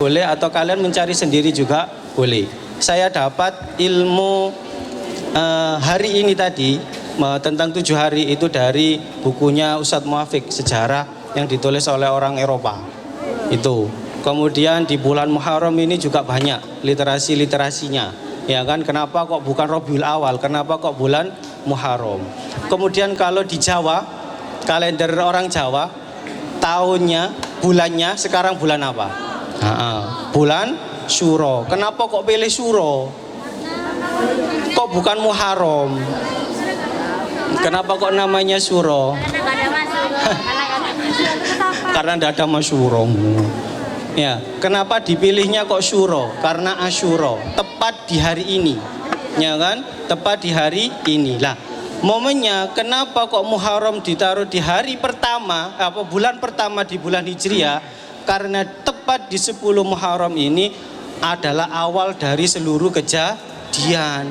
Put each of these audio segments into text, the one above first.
boleh, atau kalian mencari sendiri juga boleh. Saya dapat ilmu hari ini tadi tentang 7 hari itu dari bukunya Ustadz Muafiq, sejarah yang ditulis oleh orang Eropa itu. Kemudian di bulan Muharram ini juga banyak literasinya, ya kan? Kenapa kok bukan Rabiul Awal? Kenapa kok bulan Muharram? Kemudian kalau di Jawa, kalender orang Jawa, tahunnya, bulannya sekarang bulan apa? Bulan Syuro. Kenapa kok pilih Syuro? Kok bukan Muharram? Kenapa kok namanya Syuro? Karena tidak ada Masyuro. Ya, kenapa dipilihnya kok Syuro? Karena Asyuro, tepat di hari ini, ya kan? Tepat di hari ini. Lah, momennya kenapa kok Muharram ditaruh di hari pertama, bulan pertama di bulan Hijriah? Karena tepat di 10 Muharram ini adalah awal dari seluruh kejadian.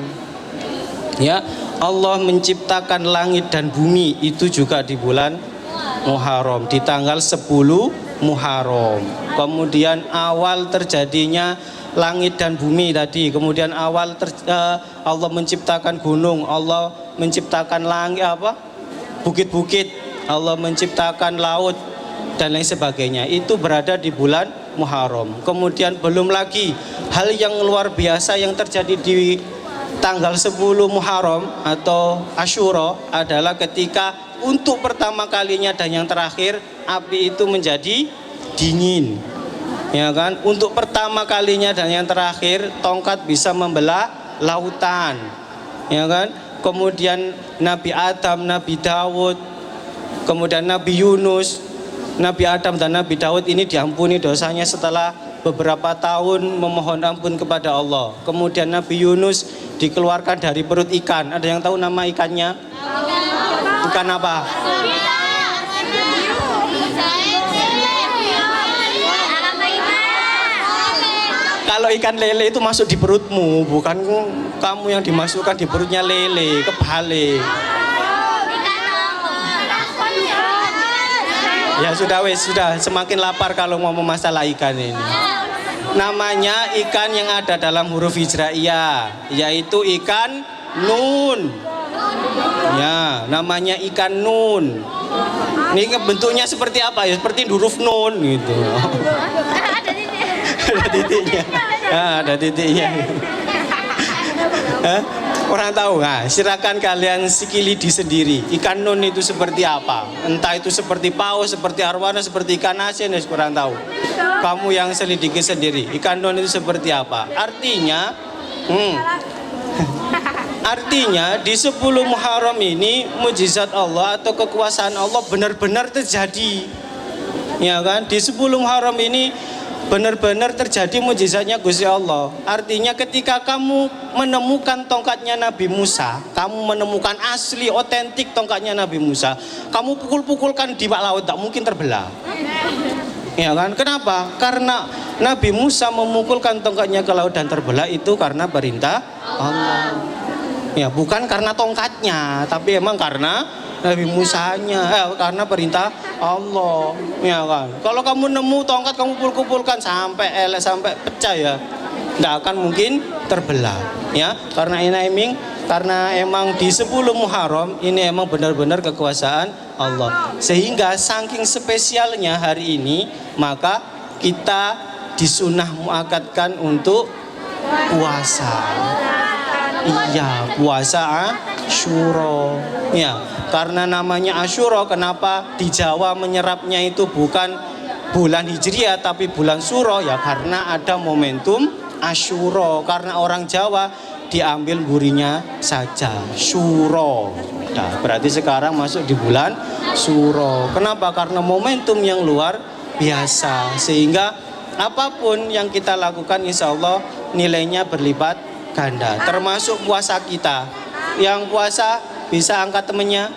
Ya, Allah menciptakan langit dan bumi itu juga di bulan Muharram, di tanggal 10 Muharram. Kemudian awal terjadinya langit dan bumi tadi. Kemudian awal Allah menciptakan gunung, Allah menciptakan langit bukit-bukit, Allah menciptakan laut dan lain sebagainya. Itu berada di bulan Muharram. Kemudian belum lagi hal yang luar biasa yang terjadi di tanggal 10 Muharram atau Asyura adalah ketika untuk pertama kalinya dan yang terakhir api itu menjadi dingin, ya kan? Untuk pertama kalinya dan yang terakhir tongkat bisa membelah lautan, ya kan? Kemudian Nabi Adam, Nabi Daud, kemudian Nabi Yunus, Nabi Adam dan Nabi Daud ini diampuni dosanya setelah beberapa tahun memohon ampun kepada Allah. Kemudian Nabi Yunus dikeluarkan dari perut ikan. Ada yang tahu nama ikannya? Ikan apa? Kalau ikan lele itu masuk di perutmu, bukan kamu yang dimasukkan di perutnya lele, kebalik. Ya sudah semakin lapar kalau ngomong masalah ikan ini. Namanya ikan yang ada dalam huruf hijaiyah, yaitu ikan nun. Ya, namanya ikan nun. Ini bentuknya seperti apa ya? Seperti huruf nun gitu. Ada titiknya. Ada titiknya. Orang tahu nggak? Silakan kalian sikilidi sendiri. Ikan nun itu seperti apa? Entah itu seperti paus, seperti arwana, seperti ikan asin, kurang tahu. Kamu yang selidiki sendiri. Ikan nun itu seperti apa? Artinya di 10 Muharram ini mujizat Allah atau kekuasaan Allah benar-benar terjadi. Ya kan? Di 10 Muharram ini benar-benar terjadi mujizatnya Gusti Allah. Artinya ketika kamu menemukan tongkatnya Nabi Musa, kamu menemukan asli otentik tongkatnya Nabi Musa, kamu pukul-pukulkan di bak laut, tak mungkin terbelah. Ya kan? Kenapa? Karena Nabi Musa memukulkan tongkatnya ke laut dan terbelah itu karena perintah Allah. Ya, bukan karena tongkatnya, tapi emang karena Nabi Musanya, karena perintah Allah, ya kan. Kalau kamu nemu tongkat kamu pukul-pukulkan sampai pecah ya, tidak akan mungkin terbelah, ya. Karena emang di 10 Muharram ini emang benar-benar kekuasaan Allah. Sehingga saking spesialnya hari ini, maka kita disunah muakatkan untuk puasa. Iya, puasa Asyura. Ya, karena namanya Asyura, kenapa di Jawa menyerapnya itu bukan bulan Hijriah tapi bulan Syuro? Ya karena ada momentum Asyura. Karena orang Jawa diambil burinya saja, Syuro. Nah, berarti sekarang masuk di bulan Syuro. Kenapa? Karena momentum yang luar biasa. Sehingga apapun yang kita lakukan insya Allah nilainya berlipat ganda, termasuk puasa kita. Yang puasa bisa angkat temennya.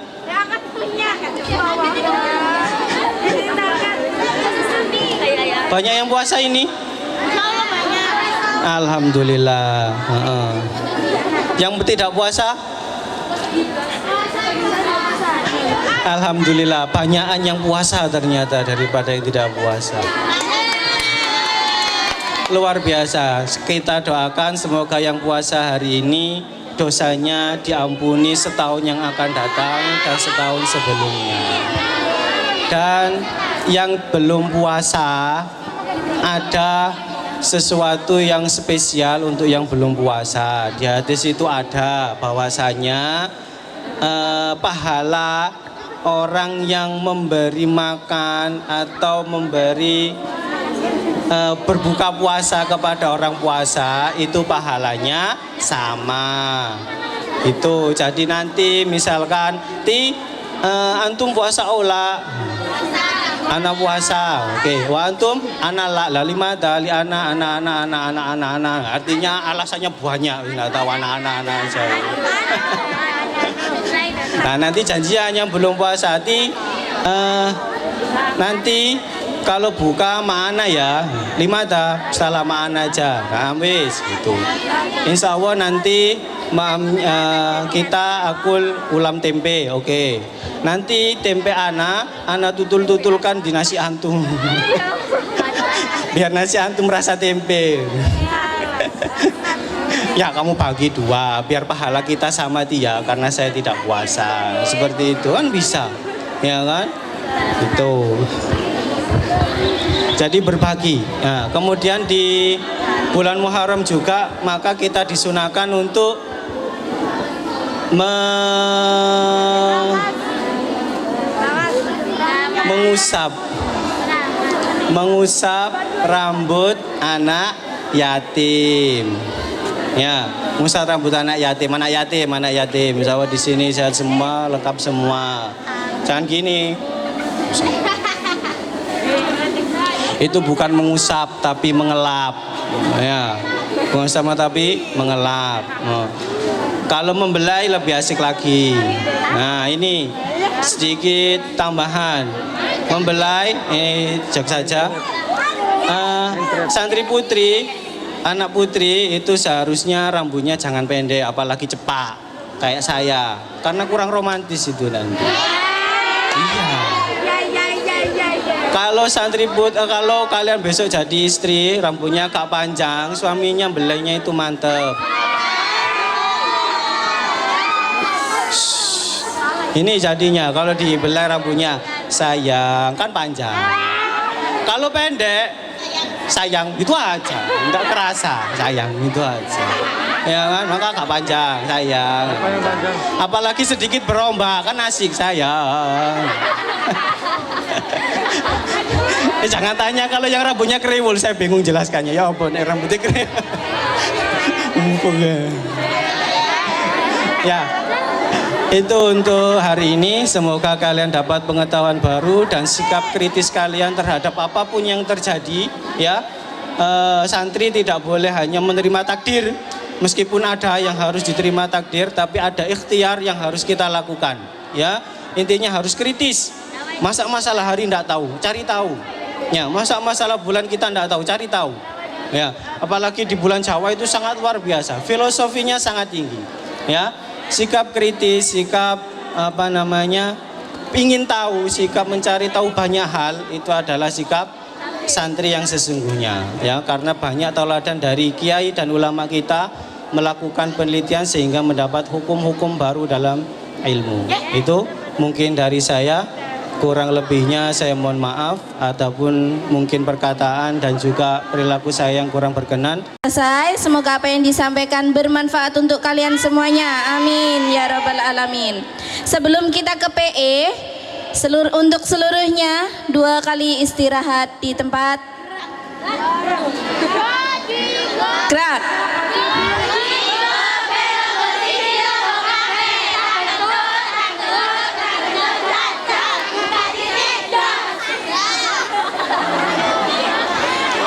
Banyak yang puasa ini? Alhamdulillah. Yang tidak puasa? Alhamdulillah, banyakan yang puasa ternyata daripada yang tidak puasa. luar biasa. Kita doakan semoga yang puasa hari ini dosanya diampuni setahun yang akan datang dan setahun sebelumnya. Dan yang belum puasa, ada sesuatu yang spesial untuk yang belum puasa. Di hadis itu ada bahwasanya pahala orang yang memberi makan atau memberi berbuka puasa kepada orang puasa itu pahalanya sama. Itu jadi nanti misalkan antum puasa ola, anak puasa, oke. Wa antum anak la lima dali anak. Artinya alasannya banyak, nggak tahu anak saya. Nah nanti janjian yang belum puasa nanti kalau buka mana ya 5 dah salah mana aja. Nah wis gitu. Insya Allah nanti kita akul ulam tempe, oke. Nanti tempe anak tutulkan di nasi antum. Biar nasi antum rasa tempe. Ya kamu bagi 2 biar pahala kita sama dia karena saya tidak puasa. Seperti itu kan bisa, ya kan? Itu. Jadi berbagi. Nah, kemudian di bulan Muharram juga maka kita disunahkan untuk mengusap rambut anak yatim. Ya, mengusap rambut anak yatim. Insya Allah di sini sehat semua, lengkap semua. Jangan gini. Itu bukan mengusap tapi mengelap, ya. Mengusap tapi mengelap. Kalau membelai lebih asik lagi. Nah ini sedikit tambahan. Membelai, jok saja. Santri putri, anak putri itu seharusnya rambutnya jangan pendek, apalagi cepak kayak saya, karena kurang romantis itu nanti. Iya. Kalau kalau kalian besok jadi istri, rambutnya agak panjang, suaminya belainya itu mantep. Ini jadinya kalau dibelai rambutnya, sayang kan panjang. Kalau pendek, sayang itu aja, enggak kerasa, sayang itu aja. Ya kan, maka agak panjang, sayang. Apalagi sedikit berombak kan asik, sayang. Jangan tanya kalau yang rambutnya kriwul, saya bingung jelaskannya. Ya ampun, rambutnya kriwul. Mumpung ya. Ya, itu untuk hari ini. Semoga kalian dapat pengetahuan baru dan sikap kritis kalian terhadap apapun yang terjadi. Ya, santri tidak boleh hanya menerima takdir. Meskipun ada yang harus diterima takdir, tapi ada ikhtiar yang harus kita lakukan. Ya, intinya harus kritis. Masa masalah hari tidak tahu, cari tahu. Ya, masa masalah bulan kita tidak tahu, cari tahu. Ya, apalagi di bulan Jawa itu sangat luar biasa, filosofinya sangat tinggi. Ya, sikap kritis, sikap ingin tahu, sikap mencari tahu banyak hal itu adalah sikap santri yang sesungguhnya. Ya, karena banyak tauladan dari kiai dan ulama kita melakukan penelitian sehingga mendapat hukum-hukum baru dalam ilmu. Itu mungkin dari saya. Kurang lebihnya saya mohon maaf ataupun mungkin perkataan dan juga perilaku saya yang kurang berkenan. Selesai, semoga apa yang disampaikan bermanfaat untuk kalian semuanya. Amin ya rabbal alamin. Sebelum kita ke PE, untuk seluruhnya 2 kali istirahat di tempat. Gerak.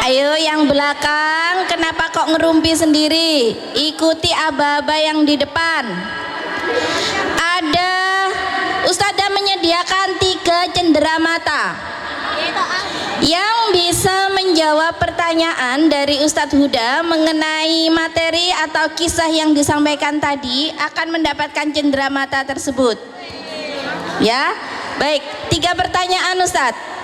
Ayo yang belakang, kenapa kok ngerumpi sendiri? Ikuti aba-aba yang di depan. Ada Ustazah menyediakan 3 cenderamata yang bisa menjawab pertanyaan dari Ustadz Huda mengenai materi atau kisah yang disampaikan tadi akan mendapatkan cenderamata tersebut. Ya, baik. 3 pertanyaan Ustadz.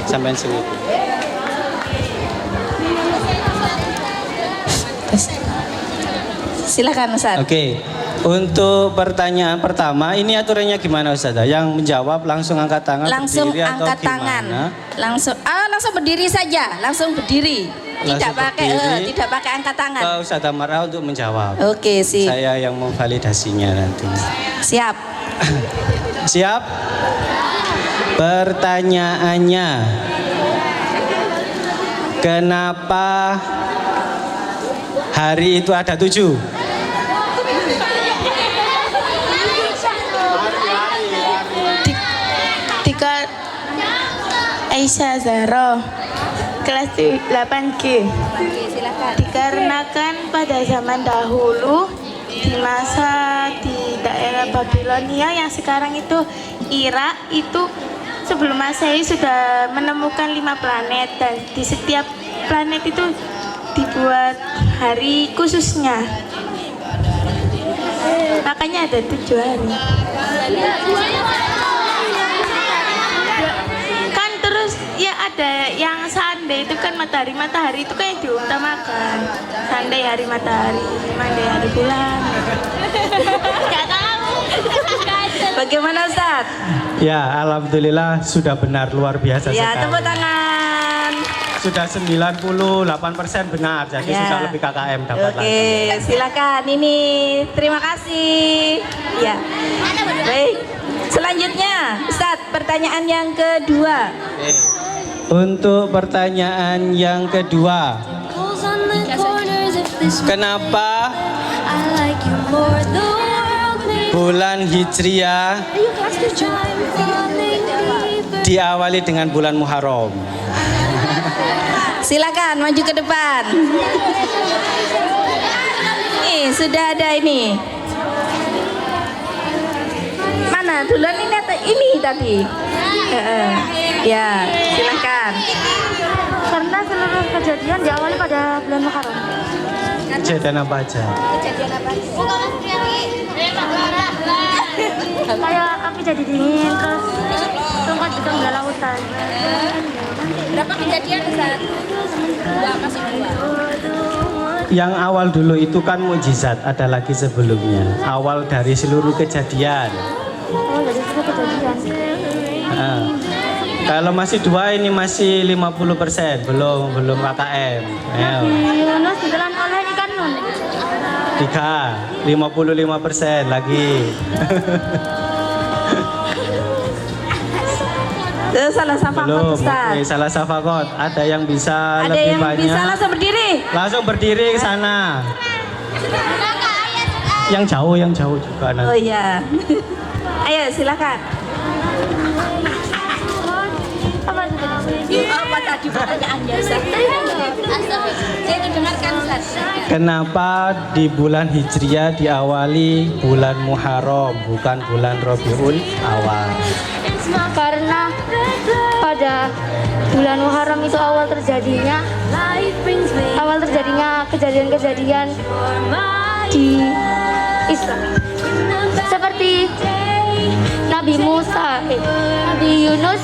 sampai sini. Silakan Ustaz. Oke. Untuk pertanyaan pertama, ini aturannya gimana Ustazah? Yang menjawab langsung angkat tangan, Langsung berdiri atau angkat gimana? tangan. Langsung berdiri saja, langsung berdiri. Tidak Langsung berdiri. tidak pakai angkat tangan. Ke Ustazah Marah untuk menjawab. Oke, sip. Saya yang memvalidasinya nanti. Siap. Siap? Pertanyaannya, kenapa hari itu ada 7? Tika Aisyah Zahra kelas 8G. Oke, silakan. Dikarenakan pada zaman dahulu di masa di daerah Babilonia yang sekarang itu Irak itu sebelum Masehi sudah menemukan 5 planet dan di setiap planet itu dibuat hari khususnya. Makanya ada 7 hari. Kan terus ya ada yang Sunday itu kan matahari itu kan yang diutamakan. Sunday hari matahari, Monday hari bulan. Gak tahu. Bagaimana Ustaz? Ya, alhamdulillah sudah benar, luar biasa Ya, sekali. tepuk tangan. Sudah 98% benar, jadi Ya. sudah lebih KKM dapat lagi. Oke, silakan. Ini terima kasih. Ya. Baik. Selanjutnya, Ustaz, pertanyaan yang kedua. Oke. Untuk pertanyaan yang kedua, kenapa bulan Hijriah diawali dengan bulan Muharram? Silakan maju ke depan. Nih, sudah ada ini. Mana duluan ini atau ini tadi? Ya, silakan. Karena seluruh kejadian diawali pada bulan Muharram. Kejadian apa aja? Kejadian apa? Kayak api jadi dingin, terus tongkat juga nggak lautan. Berapa kejadian Ustaz? Dua, masih dua. Yang awal dulu itu kan mukjizat, ada lagi sebelumnya. Awal dari seluruh kejadian. Oh, jadi itu kejadian. Nah, kalau masih dua ini masih 50%, belum KKM. Ayo. Yunus ditelan oleh ikan nun. 55% lagi. Itu salah safakot Belum. Ustaz. Oke, salah safakot. Ada yang bisa Ada lebih yang banyak. bisa langsung berdiri. Langsung berdiri ke sana. Yang jauh juga Oh nanti. iya. Ayo silakan. Apa tadi pertanyaannya Ustaz? Saya itu dengarkan Ustaz. Kenapa di bulan Hijriah diawali bulan Muharram bukan bulan Rabiul Awal? Karena pada bulan Muharram itu awal terjadinya kejadian-kejadian di Islam. Seperti Nabi Musa, Nabi Yunus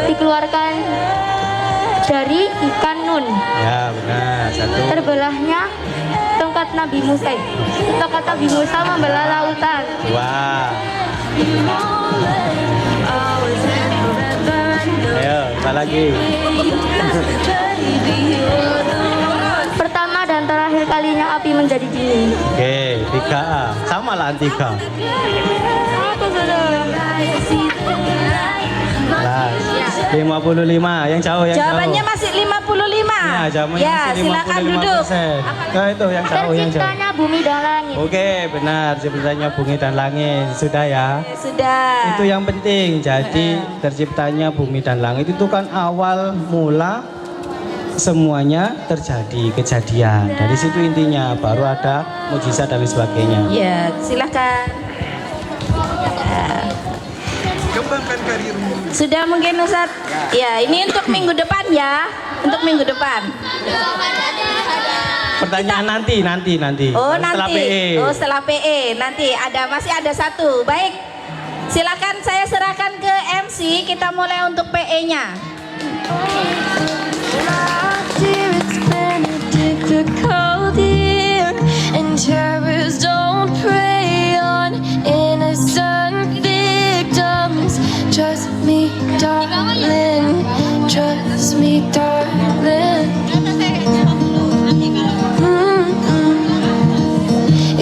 dikeluarkan dari ikan nun. Ya benar, satu. Terbelahnya tongkat Nabi Musa. Tongkat Nabi Musa membelah lautan. Dua. Ayo, apa lagi? Pertama dan terakhir kalinya api menjadi dingin. Oke, 3A. Sama lah 3. Nah, 55. Yang jauh, yang Jawabannya jauh. masih 55. Ya, jawabannya Ya, masih 55%. silakan duduk. Nah, itu yang jauh, yang jauh. Terciptanya bumi dan langit. Oke, benar. Ciptanya bumi dan langit. Sudah ya. Sudah. Itu yang penting. Jadi terciptanya bumi dan langit itu kan awal mula semuanya terjadi kejadian. Dari situ intinya, baru ada mujizat dan lain sebagainya. Ya, silakan. Kembangkan karirmu. Sudah mungkin Ustaz? Ya, ini untuk minggu depan ya. Untuk minggu depan. Pertanyaan nanti. Oh, Setelah nanti. PE. Oh, setelah PE. Nanti masih ada satu. Baik. Silakan saya serahkan ke MC, kita mulai untuk PE-nya. Dear, it's been a difficult year, and terrorists don't prey on innocent victims. Trust me, darling. Trust me, darling.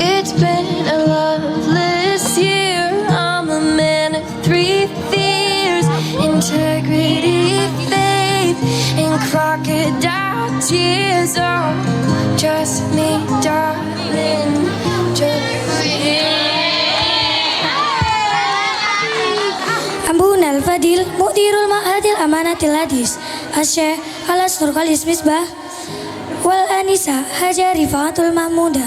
It's been a loveless year. I'm a man of three fears: integrity, faith, and crocodile tears. Oh, trust me, darling. Trust me. Ambun al-Fadil, Mu'tirul Ma'adil Amanatil Hadis, Asy Alas Nurkalis Misbah, Wal Anisa Haja Rifaatul Mahmuda,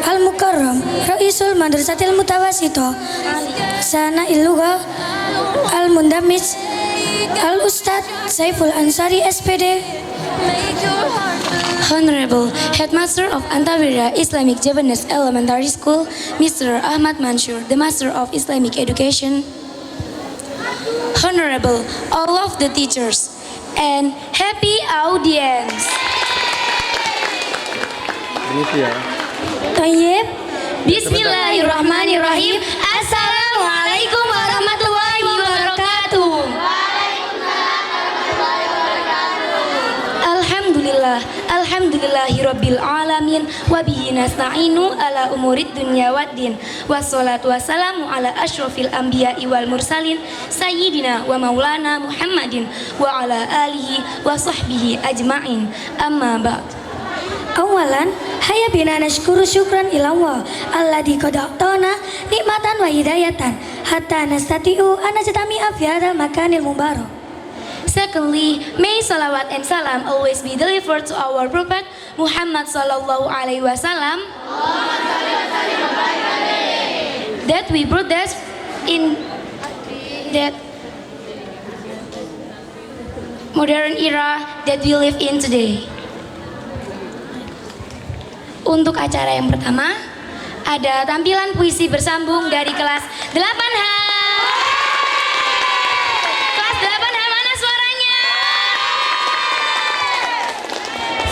Al-Mukarram, Raisul Madrasatil Mutawasito, Sana Iluga, Al-Mundamij, Al-Ustad Saiful Ansari SPD, Honorable Headmaster of Antawira Islamic Japanese Elementary School, Mr. Ahmad Mansur, the Master of Islamic Education, Honorable all of the teachers, and happy audience. Tayyib. Bismillahirrahmanirrahim. Assalamualaikum warahmatullahi wabarakatuh. Alhamdulillahirabbil alamin wa bihi nasta'inu ala umurid dunya waddin. Wassalatu wassalamu ala asyrofil anbiya'i wal mursalin sayyidina wa maulana Muhammadin wa ala alihi wa sahbihi ajma'in. Amma ba'd. Awalan, haya bina nashkuru syukran ilallah alladzi qad a'tana nikmatan wa hidayatan hatta nastati'u an najtami'a fi hadzal makanil mubarak. Secondly, may salawat and salam always be delivered to our Prophet Muhammad sallallahu alaihi wasallam, that we brothers in that modern era that we live in today. Untuk acara yang pertama, ada tampilan puisi bersambung dari kelas 8H. Kelas 8H mana suaranya?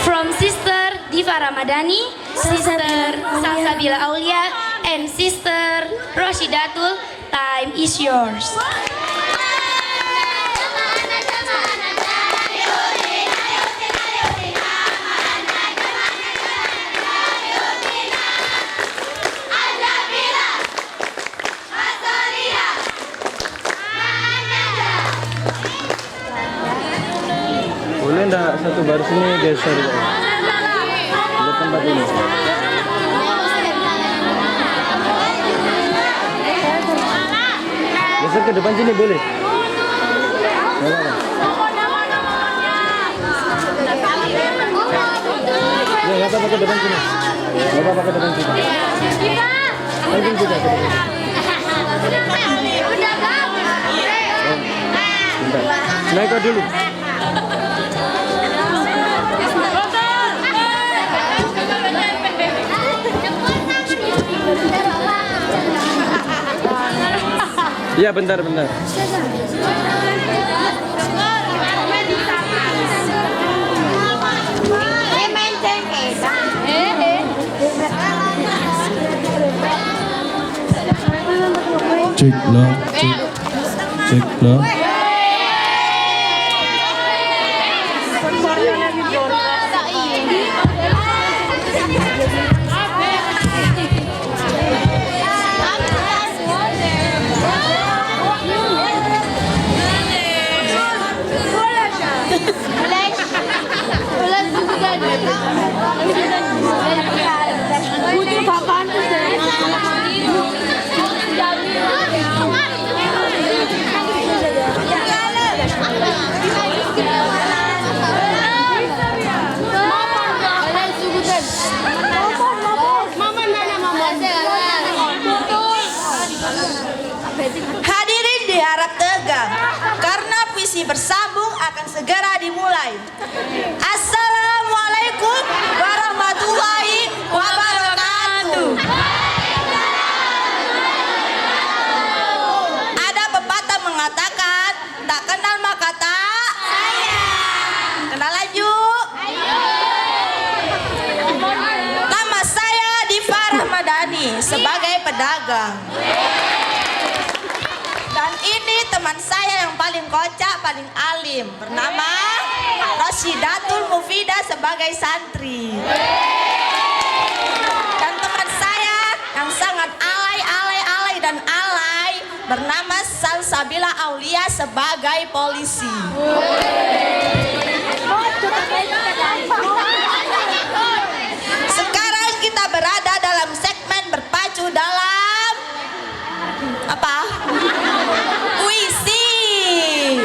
From Sister Diva Ramadhani, Sister Salsabila Aulia, and Sister Roshidatul. Time is yours. Boleh enggak satu baris ini geser ke tempat ini? Geser ke depan sini boleh? Ya, nggak apa-apa ke depan sini. Nggak apa-apa ke depan sini. Mungkin juga ke depan. Bentar. Naik dulu. Iya, bentar. Cek lah. Hadirin diharap tegang karena puisi bersambung akan segera dimulai. Assalamualaikum warahmatullahi wabarakatuh. Ada pepatah mengatakan tak kenal maka tak berdagang. Dan ini teman saya yang paling kocak, paling alim, bernama Rasyidatul Mufidah sebagai santri. Dan teman saya yang sangat alay dan alay bernama Salsabila Aulia sebagai polisi. Sekarang kita berada dalam segmen berpacu dalam apa? Puisi.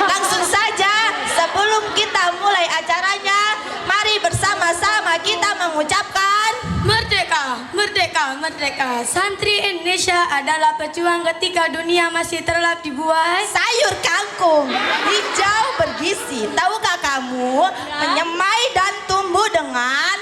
Langsung saja sebelum kita mulai acaranya, mari bersama-sama kita mengucapkan Merdeka, merdeka, merdeka. Santri Indonesia adalah pejuang ketika dunia masih terlap dibuai sayur kangkung hijau bergizi. Tahukah kamu menyemai dan tumbuh dengan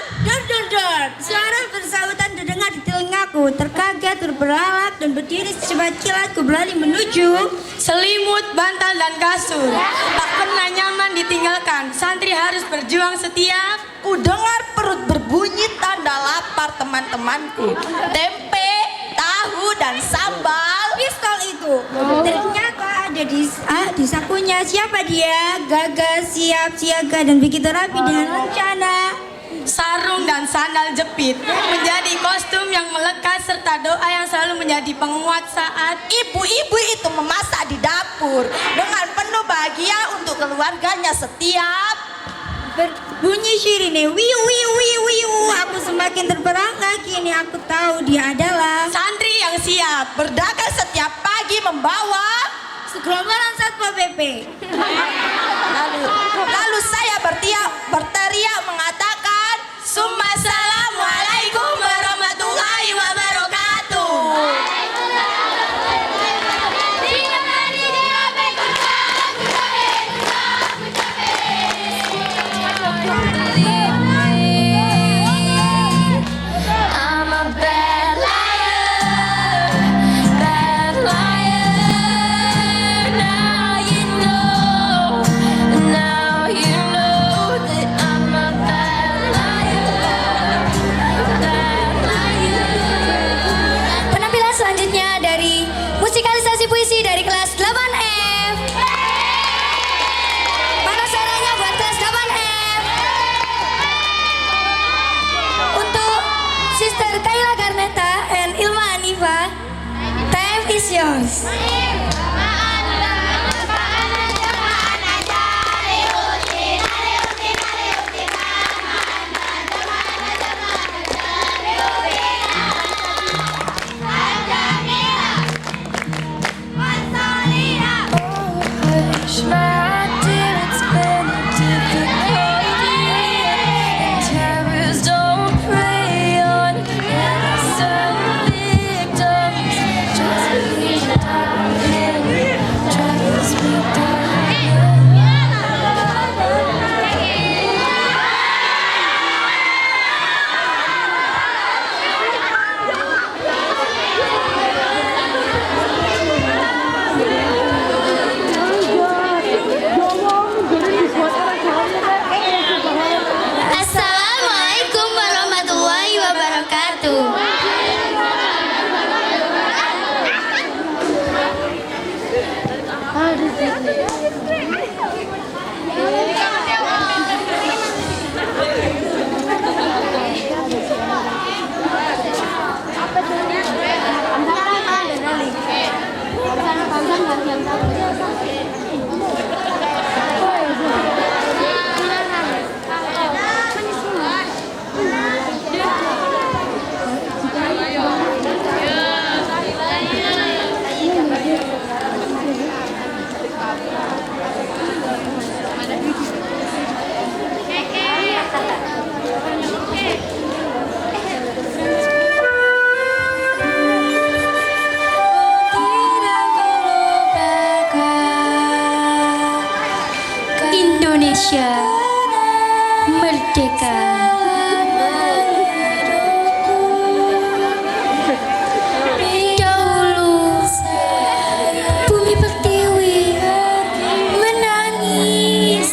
Dor, suara bersautan terdengar di telingaku. Terkaget, terbelalak dan berdiri secepat kilat ku berlari menuju selimut, bantal dan kasur. Tak pernah nyaman ditinggalkan. Santri harus berjuang setiap. ku dengar perut berbunyi tanda lapar teman-temanku. Tempe, tahu dan sambal. Pistol itu ternyata ada di sakunya. Siapa dia? Gagah, siap, siaga dan begitu rapi dengan rencana. Sarung dan sandal jepit menjadi kostum yang melekat serta doa yang selalu menjadi penguat saat Ibu-ibu itu memasak di dapur dengan penuh bahagia untuk keluarganya. Setiap berbunyi sirine wiu wiu wiu wiu, aku semakin terperangah. Kini aku tahu dia adalah santri yang siap berdagang setiap pagi membawa segerombolan Satpol PP. Lalu saya berteriak mengatakan Summa Assalamualaikum warahmatullahi wabarakatuh. I'm a bad liar. Now you know that I'm a bad liar. Penampilan selanjutnya dari musikalisasi puisi dari kelas 8F. Mana suaranya buat kelas 8F? Untuk Sister Kayla Garneta and Ilma Anifa, time is yours. Hush, my dear, it's been a difficult year, and terrors don't prey on innocent victims. Just be darling, just be darling. Assalamualaikum warahmatullahi wabarakatuh. Indonesia merdeka. Dahulu bumi pertiwi menangis,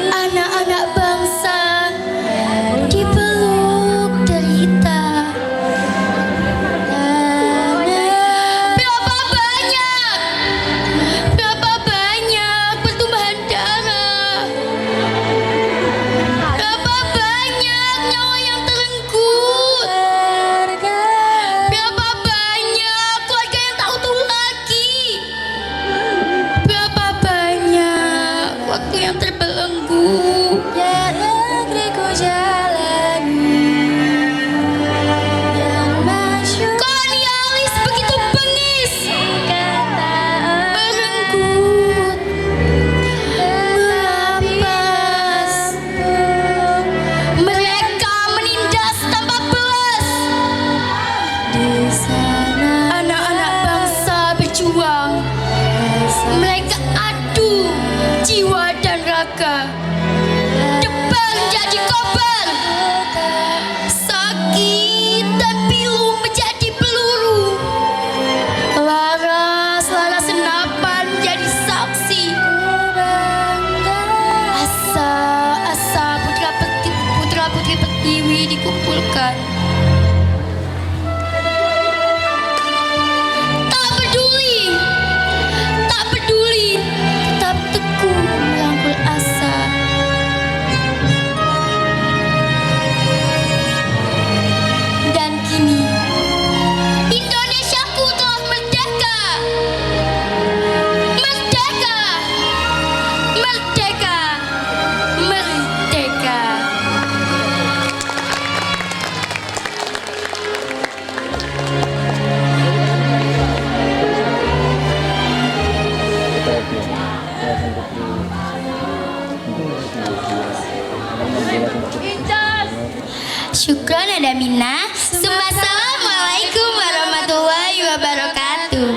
anak-anak bangsa dipeluk derita. luka, terbang jadi korban, sakit dan pilu menjadi peluru, laras senapan jadi saksi, asa putra putri Pertiwi dikumpulkan. Tak peduli, tetap teguh merangkul asa. Dan kini Indonesiaku telah merdeka. Merdeka. Merdeka. Merdeka. Syukran ada minna. Assalamualaikum warahmatullahi wabarakatuh.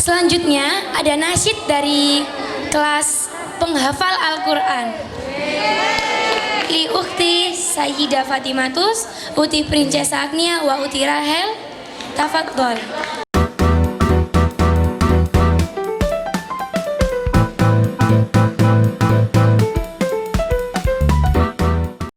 Selanjutnya ada nasyid dari kelas penghafal Al-Quran. Li ukhti Sayyidah Fatimatus, uti Princesa Agnia wa uti Rahel. Tafadhol.